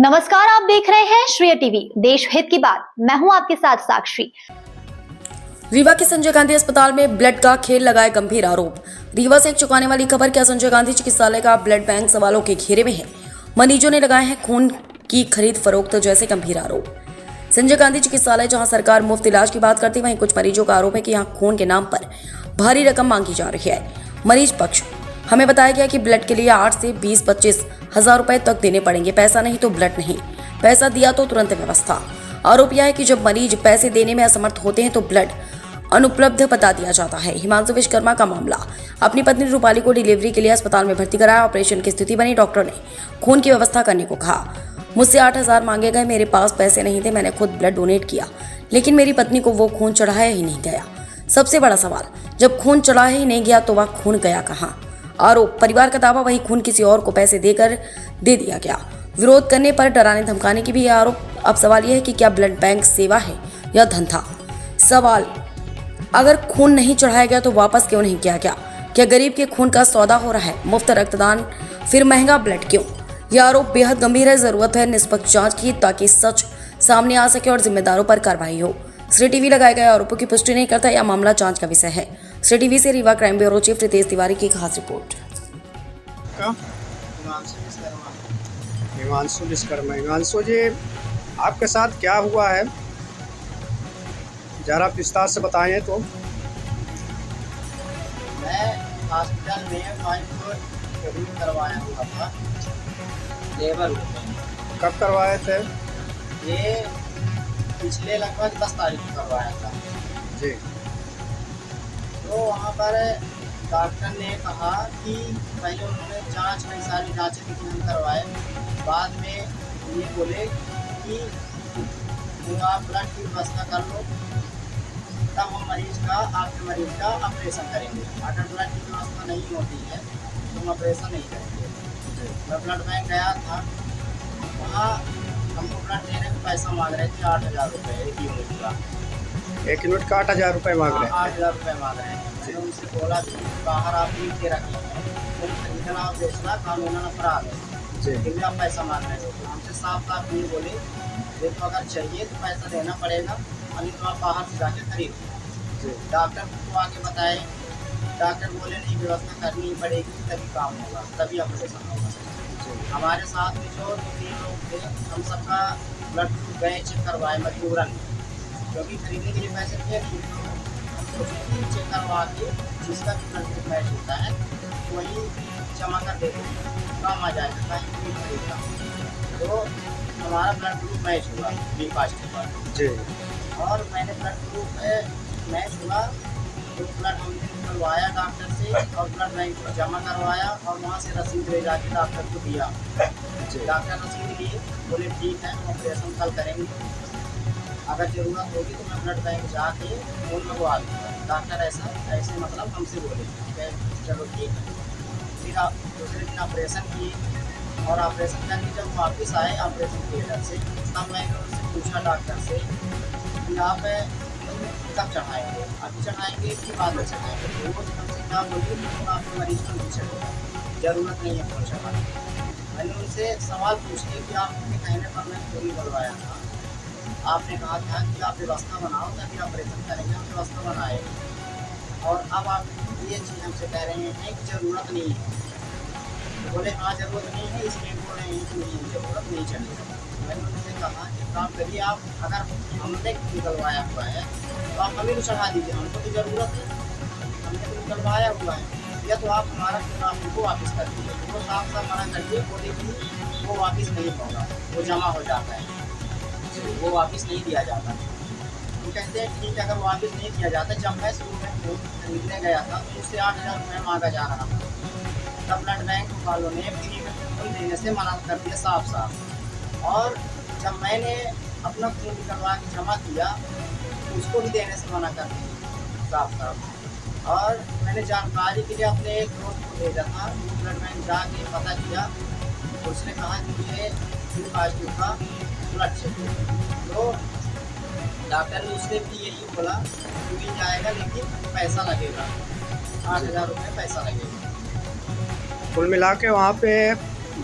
नमस्कार, आप देख रहे हैं श्रेय टीवी, देश हित की बात। मैं हूं आपके साथ साक्षी। रीवा के संजय गांधी अस्पताल में ब्लड का खेल लगाए गंभीर आरोप। रीवा से एक चौंकाने वाली खबर। क्या संजय गांधी चिकित्सालय का ब्लड बैंक सवालों के घेरे में है। मरीजों ने लगाए हैं खून की खरीद फरोख्त जैसे गंभीर आरोप। संजय गांधी चिकित्सालय जहां सरकार मुफ्त इलाज की बात करती, वहीं कुछ मरीजों का आरोप है कि यहां खून के नाम पर भारी रकम मांगी जा रही है। मरीज पक्ष हमें बताया गया कि ब्लड के लिए 8 से 20-25 हजार रुपए तक देने पड़ेंगे। पैसा नहीं तो ब्लड नहीं, पैसा दिया तो तुरंत व्यवस्था। आरोप यह है कि जब मरीज पैसे देने में असमर्थ होते हैं तो ब्लड अनुपलब्ध बता दिया जाता है। हिमांशु विश्वकर्मा का मामला। अपनी पत्नी रूपाली को डिलीवरी के लिए अस्पताल में भर्ती कराया। ऑपरेशन की स्थिति बनी, डॉक्टर ने खून की व्यवस्था करने को कहा। मुझसे 8,000 मांगे गए। मेरे पास पैसे नहीं थे, मैंने खुद ब्लड डोनेट किया, लेकिन मेरी पत्नी को वो खून चढ़ाया ही नहीं गया। सबसे बड़ा सवाल, जब खून चढ़ाया ही नहीं गया तो वह खून गया कहाँ। आरोप परिवार का दावा, वही खून किसी और को पैसे देकर दे दिया गया। विरोध करने पर डराने धमकाने की भी आरोप। अब सवाल यह है कि क्या ब्लड बैंक सेवा है या धंधा। सवाल, अगर खून नहीं चढ़ाया गया तो वापस क्यों नहीं किया गया। क्या गरीब के खून का सौदा हो रहा है। मुफ्त रक्तदान फिर महंगा ब्लड क्यों। यह आरोप बेहद गंभीर है। जरूरत है निष्पक्ष जांच की, ताकि सच सामने आ सके और जिम्मेदारों पर कार्रवाई हो। श्रेय टीवी लगाए गए आरोपों की पुष्टि नहीं करता। यह मामला जांच का विषय है। श्रेय टीवी से Rewa crime bureau chief Ritesh Tiwari की खास रिपोर्ट। हिमांशु विश्वकर्मा। हिमांशु जी, आपके साथ क्या हुआ है, जरा विस्तार से बताएं तो। मैं हॉस्पिटल में माइक्रो एडमिट करवाया हुआ था लेबर। कब करवाए थे? ये पिछले लगभग 10 तारीख को करवाया था जी। तो वहाँ पर डॉक्टर ने कहा कि पहले उन्होंने जांच कई सारी जाँचें लेकिन हम करवाए, बाद में ये बोले कि आप ब्लड की व्यवस्था कर लो, तब हम आपके मरीज का ऑपरेशन करेंगे। अगर ब्लड की व्यवस्था नहीं होती है तो हम ऑपरेशन नहीं करेंगे। मैं ब्लड बैंक गया था, वहाँ हमको ब्लड देने का पैसा मांग रहे थे 8,000 रुपये एक यूनिट का। 1 यूनिट का 8,000 रुपये मांग रहे हैं। 8,000 रुपये मांग रहे हैं। मैंने उनसे बोला कि बाहर आप लिख के रखिए, खून खरीदना और बेचना कानूनन अपराध है, फिर भी आप पैसा मांग रहे हो। हमसे साफ साफ ये बोले, देखो अगर चाहिए तो पैसा देना पड़ेगा, नहीं तो आप बाहर से जाके खरीद। डॉक्टर को आके बताए, डॉक्टर बोले नहीं, व्यवस्था करनी ही पड़ेगी, तभी काम होगा, तभी ऑपरेशन होगा। हमारे साथ में जो 2-3 लोग थे, हम सबका ब्लड गए चेक करवाए मजबूरन, क्योंकि खरीदने के लिए पैसे थे नहीं। हम सोचे कि चेक करवा के जिसका भी ब्लड ग्रुप मैच होता है वही जमा कर देते, काम आ जाएगा, कहीं भी खरीदना। तो हमारा ब्लड ग्रुप मैच हुआ बी पॉजिटिव पर जी। और मैंने ब्लड ग्रुप मैच हुआ तो ब्लड हमने निकलवाया डॉक्टर से और ब्लड बैंक में जमा करवाया और वहाँ से रसीद ले जाके डॉक्टर को दिया। डॉक्टर रसीद लिए, बोले ठीक है, हम ऑपरेशन कल करेंगे, अगर ज़रूरत होगी तो मैं ब्लड बैंक जाके फोन लगवा दूँगा। डॉक्टर ऐसे मतलब हमसे बोले, चलो ठीक है। फिर आप दूसरे दिन ऑपरेशन किए और ऑपरेशन करके जब वापस आए ऑपरेशन थिएटर से, तब मैंने उनसे पूछा डॉक्टर से कि आप कब चढ़ाएंगे, अभी चढ़ाएंगे कि बाद में चढ़ाएंगे। वो हमसे क्या बोलिए, तो आपके मरीज को नहीं चढ़ेगा, ज़रूरत नहीं है फोन चढ़ाने। मैंने उनसे सवाल पूछ लिया कि आपके कहने पर मैं पूरी बनवाया था, आपने कहा था कि आप व्यवस्था बनाओ तभी ऑपरेशन करेंगे, हम व्यवस्था बनाए और अब आप ये चीज़ हमसे कह रहे हैं कि ज़रूरत नहीं है। तो बोले हाँ ज़रूरत नहीं है, इसलिए बोल रहे हैं कि नहीं ज़रूरत नहीं चलेगा। मैंने उनसे कहा कि काम करिए, आप अगर हमने निकलवाया हुआ है तो आप हमें भी चढ़ा दीजिए, हमको तो ज़रूरत है, हमने तो निकलवाया हुआ है, या तो आप हमारा हमको वापस कर दीजिए। तो साफ साफ मना कर दिए, बोले कि वो वापस नहीं होगा, वो जमा हो जाता है, वो वापस नहीं दिया जाता। तो कहते हैं ठीक है, अगर वापस नहीं किया जाता। जब मैं शुरू में खून खरीदने गया था तो उससे 8,000 रुपये मांगा जा रहा था, तब ब्लड बैंक वालों ने फ्री में खून देने से मना कर दिया साफ साफ। और जब मैंने अपना खून निकलवा के जमा किया तो उसको भी देने से मना कर दिया साफ साफ। और मैंने जानकारी के लिए अपने एक दोस्त को भेजा था, वो ब्लड बैंक जाके पता किया, तो उसने कहा कि मुझे बी पॉजिटिव का ब्लड चाहिए। तो डॉक्टर ने उससे भी यही बोला कि मिल जाएगा, लेकिन पैसा लगेगा, 8,000 रुपये पैसा लगेगा। कुल मिला के वहाँ पे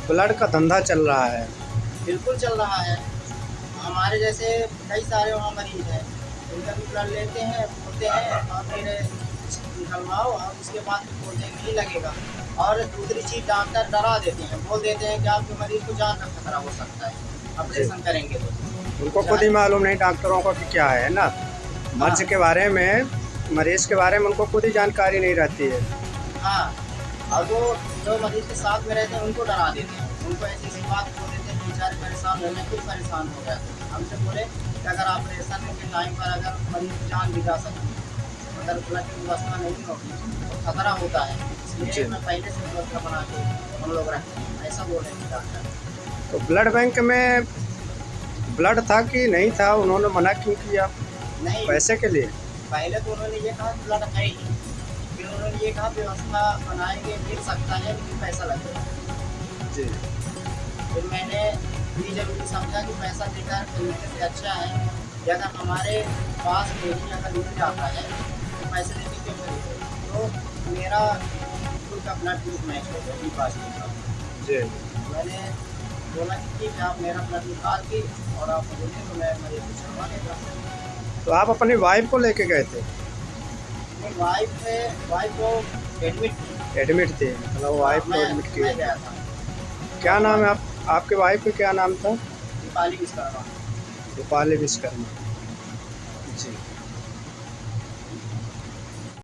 ब्लड का धंधा चल रहा है। बिल्कुल चल रहा है। हमारे जैसे कई सारे वहाँ मरीज हैं, उनका भी ब्लड लेते हैं, बोलते हैं और फिर निकलवाओ और उसके बाद फिर बोलते हैं कि नहीं लगेगा। और दूसरी चीज़ डॉक्टर डरा देते हैं, बोल देते हैं कि आपके मरीज को जान का खतरा हो सकता है ऑपरेशन करेंगे तो। उनको खुद ही मालूम नहीं डॉक्टरों को कि क्या है ना, मर्ज के बारे में, मरीज के बारे में उनको खुद ही जानकारी नहीं रहती है। हाँ, और वो जो मरीज के साथ में रहते हैं उनको डरा देते हैं, उनको ऐसी ऐसी बात बोल देते हैं कि बेचारे परेशान हो, मैं खुद परेशान हो गया। हमसे बोले कि अगर ऑपरेशन के टाइम पर अगर मरीज की जान भी जा सकती है, अगर ब्लड की व्यवस्था नहीं होगी तो खतरा होता है, इसलिए मैं पहले से व्यवस्था बना के हम लोग रखते हैं, ऐसा बोले डॉक्टर। तो ब्लड बैंक में ब्लड था कि नहीं था, उन्होंने मना क्यों किया? नहीं, पैसे के लिए? पहले तो उन्होंने ये कहा ब्लड है ही, फिर उन्होंने ये कहा व्यवस्था बनाएंगे, मिल सकता है लेकिन पैसा लगेगा। जी। फिर मैंने ये जरूरी समझा कि पैसा देकर खरीदने से अच्छा है कि अगर हमारे पास में ही अगर मिल जाता है तो पैसे देके क्यों खरीदे। तो मेरा खुद का ब्लड ग्रुप मैच हो गया, बी पॉजिटिव। जी। मैंने बोला कि ठीक है, आप मेरा ब्लड निकाल के और आप मुझे दें तो मैं मरीज को छुड़वा देता। तो आप अपनी वाइफ को लेके गए थे? वाइफ को एडमिट की। एडमिट थे, मतलब वाइफ को एडमिट मैं किया। गया था। क्या नाम है आपके वाइफ का क्या नाम था? दीपाली विश्वकर्मा। रूपाली विश्वकर्मा। जी।